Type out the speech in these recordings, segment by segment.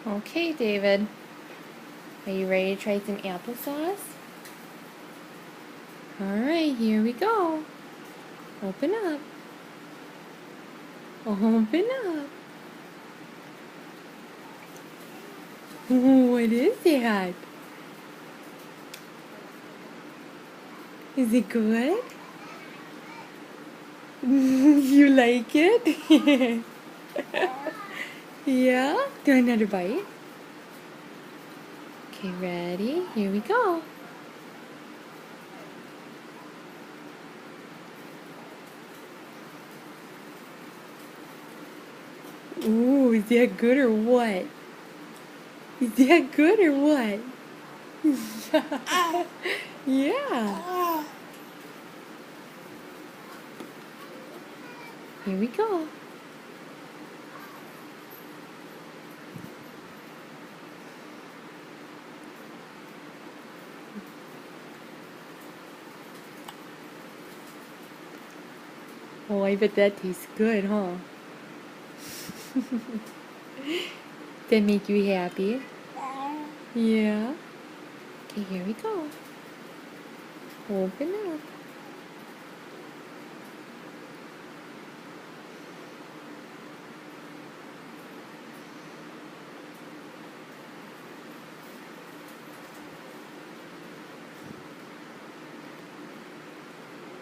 Okay, David. Are you ready to try some applesauce? Alright, here we go. Open up. Open up. What is that? Is it good? You like it? Yeah? Do another bite? Okay, ready? Here we go. Ooh, is that good or what? Is that good or what? Yeah. Here we go. Oh, I bet that tastes good, huh? That make you happy? Yeah. Okay, here we go. Open up.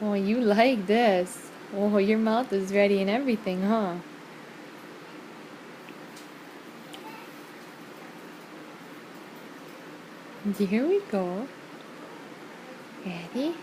Oh, you like this. Oh, your mouth is ready and everything, huh? Here we go. Ready?